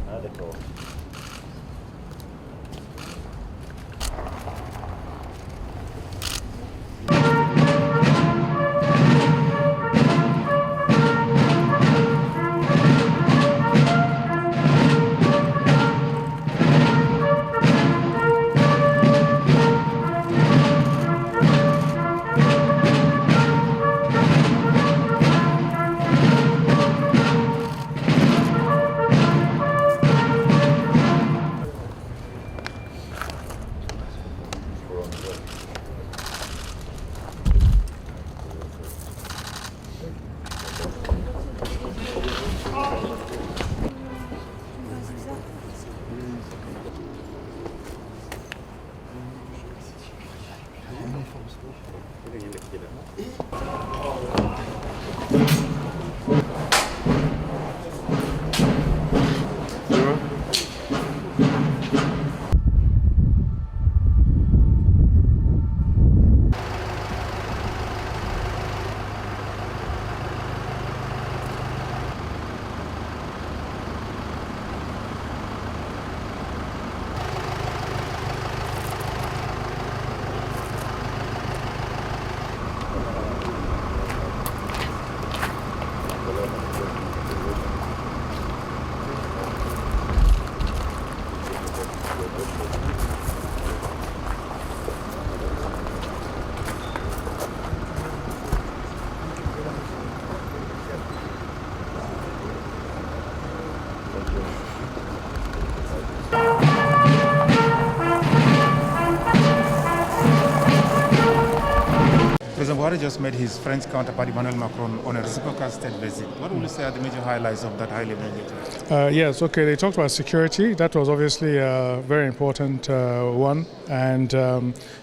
Ah, d'accord. President Buhari just met his French counterpart Emmanuel Macron on a reciprocal state visit. What will you say are the major highlights of that high-level engagement? Yes, okay, they talked about security. That was obviously a very important one. And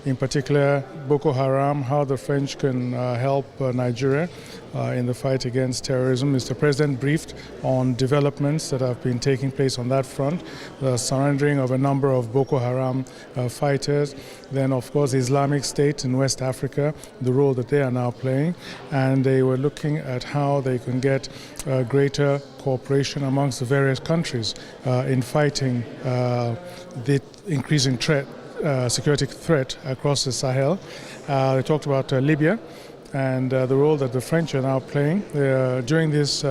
in particular, Boko Haram, how the French can help Nigeria in the fight against terrorism. Mr. President briefed on developments that have been taking place on that front, the surrendering of a number of Boko Haram fighters, then of course Islamic State in West Africa, the role that they are now playing, and they were looking at how they can get greater cooperation amongst the various countries in fighting the increasing security threat across the Sahel. They talked about Libya and the role that the French are now playing. During this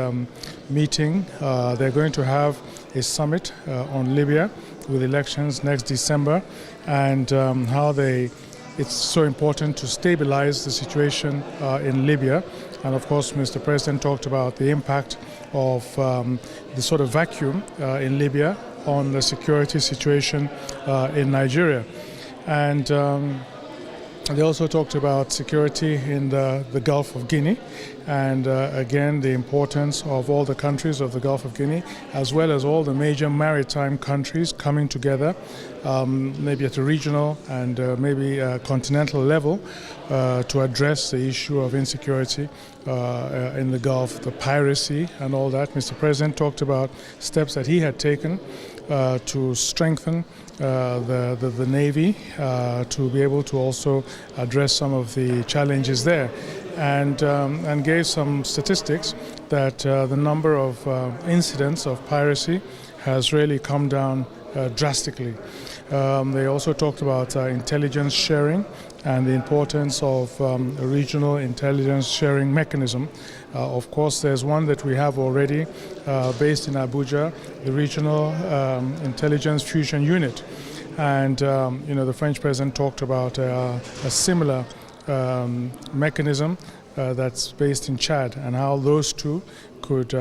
meeting, they're going to have a summit on Libya with elections next December, and how it's so important to stabilize the situation in Libya. And of course, Mr. President talked about the impact of the sort of vacuum in Libya on the security situation in Nigeria. And they also talked about security in the Gulf of Guinea, and again the importance of all the countries of the Gulf of Guinea, as well as all the major maritime countries coming together, maybe at a regional and maybe a continental level, to address the issue of insecurity in the Gulf, the piracy and all that. Mr. President talked about steps that he had taken to strengthen the Navy to be able to also address some of the challenges there, and gave some statistics that the number of incidents of piracy has really come down drastically. They also talked about intelligence sharing and the importance of a regional intelligence sharing mechanism. Of course, there's one that we have already based in Abuja, the Regional Intelligence Fusion Unit. And the French president talked about a similar mechanism that's based in Chad, and how those two could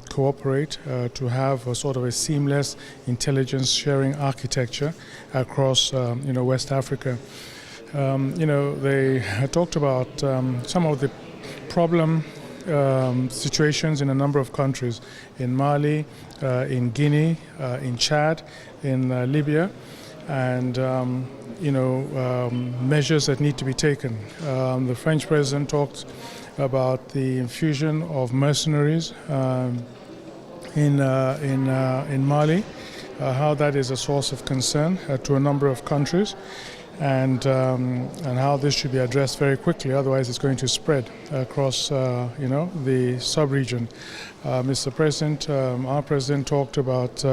cooperate to have a sort of a seamless intelligence sharing architecture across West Africa. They talked about some of the problem situations in a number of countries, in Mali, in Guinea, in Chad, in Libya, and measures that need to be taken. The French president talked about the infusion of mercenaries in Mali, how that is a source of concern to a number of countries, and how this should be addressed very quickly. Otherwise, it's going to spread across the sub-region. Mr. President, our president talked about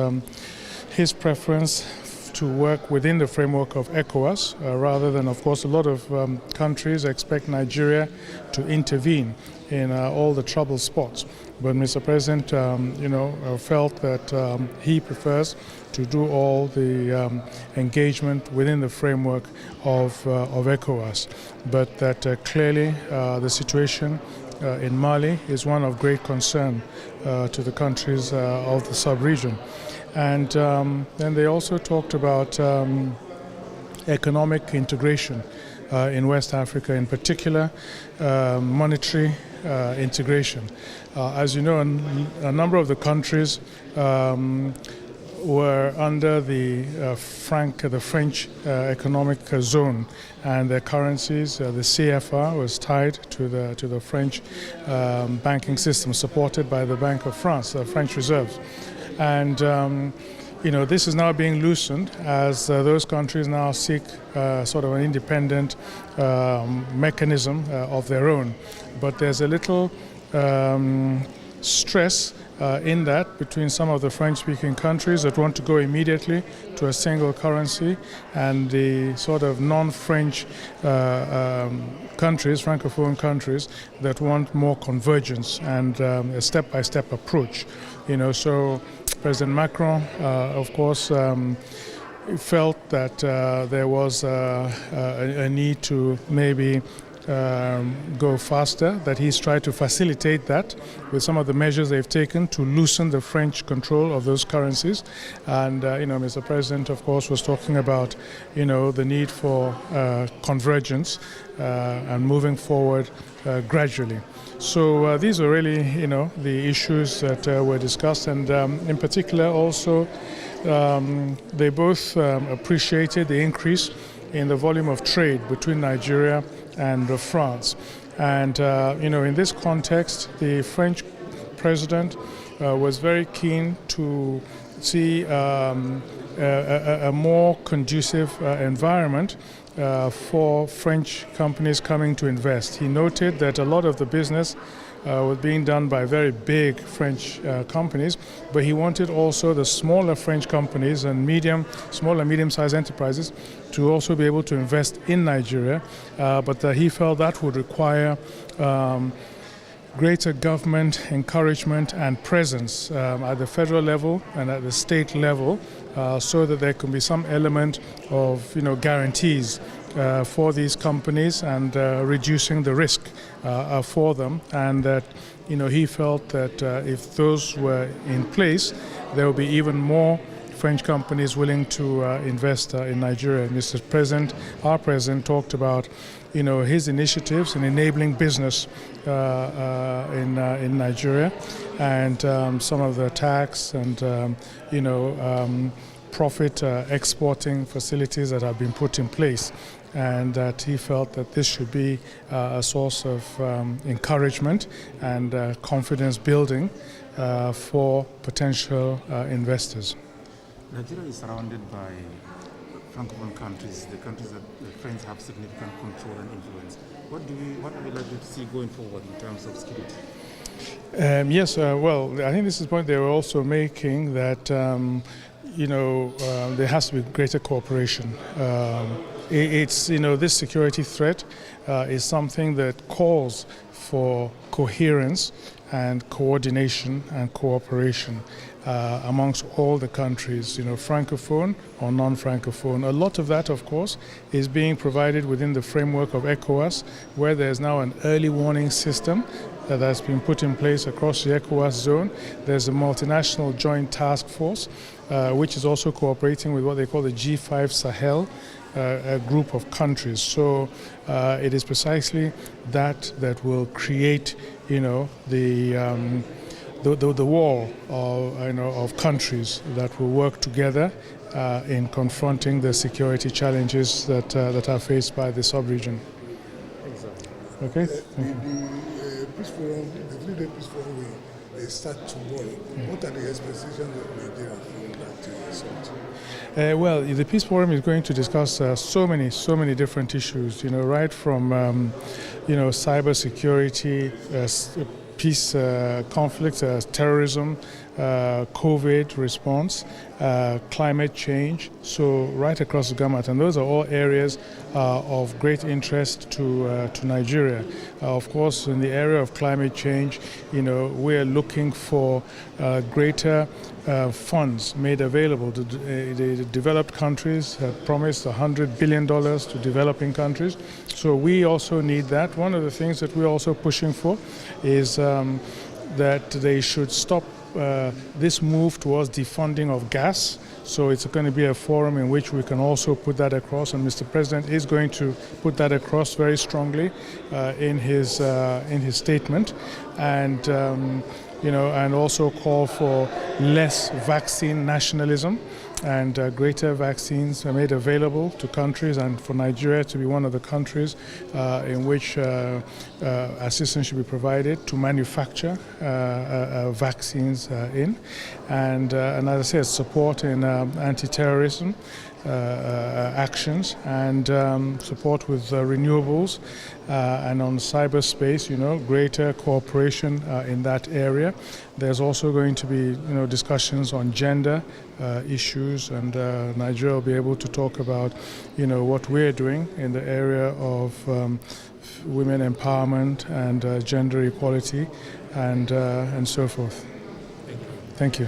his preference to work within the framework of ECOWAS, rather than, of course, a lot of countries expect Nigeria to intervene in all the trouble spots. But Mr. President, felt that he prefers to do all the engagement within the framework of ECOWAS. But that clearly the situation in Mali is one of great concern to the countries of the sub-region. And then they also talked about economic integration in West Africa, in particular monetary integration. As you know, a number of the countries were under the French economic zone, and their currencies, the CFR, was tied to the French banking system, supported by the Bank of France, the French reserves. And this is now being loosened as those countries now seek sort of an independent mechanism of their own. But there's a little stress in that between some of the French-speaking countries that want to go immediately to a single currency, and the sort of non-French countries, Francophone countries, that want more convergence and a step-by-step approach. So President Macron, of course, felt that there was a need to maybe go faster, that he's tried to facilitate that with some of the measures they've taken to loosen the French control of those currencies. And, Mr. President, of course, was talking about, the need for convergence and moving forward gradually. So these are really, the issues that were discussed, and in particular also they both appreciated the increase in the volume of trade between Nigeria and France. And, in this context, the French president was very keen to see a more conducive environment for French companies coming to invest. He noted that a lot of the business was being done by very big French companies, but he wanted also the smaller French companies and small and medium-sized enterprises to also be able to invest in Nigeria, but he felt that would require greater government encouragement and presence at the federal level and at the state level, so that there can be some element of guarantees for these companies and reducing the risk for them, and that he felt that if those were in place, there will be even more French companies willing to invest in Nigeria. Mr. President, our president, talked about his initiatives in enabling business in Nigeria, and some of the tax and profit exporting facilities that have been put in place, and that he felt that this should be a source of encouragement and confidence building for potential investors. Nigeria is surrounded by Francophone countries, the countries that the French have significant control and influence. What would you like to see going forward in terms of security? Yes, well, I think this is the point they were also making, that there has to be greater cooperation. It's this security threat is something that calls for coherence and coordination and cooperation amongst all the countries, Francophone or non-Francophone. A lot of that, of course, is being provided within the framework of ECOWAS, where there's now an early warning system that has been put in place across the ECOWAS zone. There's a multinational joint task force, which is also cooperating with what they call the G5 Sahel, a group of countries. So it is precisely that will create, the wall of countries that will work together in confronting the security challenges that are faced by the sub-region. Exactly. Okay. The Peace Forum, the 3-day Peace Forum will start tomorrow. What are the expectations of Nigeria from that summit? Well, the Peace Forum is going to discuss so many different issues. Right from cyber security, peace, conflict, terrorism, COVID response, climate change. So right across the gamut, and those are all areas of great interest to Nigeria. Of course, in the area of climate change, we're looking for greater funds made available. The developed countries have promised $100 billion to developing countries. So we also need that. One of the things that we're also pushing for is that they should stop this move towards defunding of gas. So it's going to be a forum in which we can also put that across, and Mr. President is going to put that across very strongly in his statement, and and also call for less vaccine nationalism, and greater vaccines are made available to countries, and for Nigeria to be one of the countries in which assistance should be provided to manufacture vaccines and as I said, support in anti-terrorism actions, and support with renewables, and on cyberspace, greater cooperation in that area. There's also going to be, discussions on gender issues, and Nigeria will be able to talk about, what we're doing in the area of women empowerment and gender equality, and so forth. Thank you.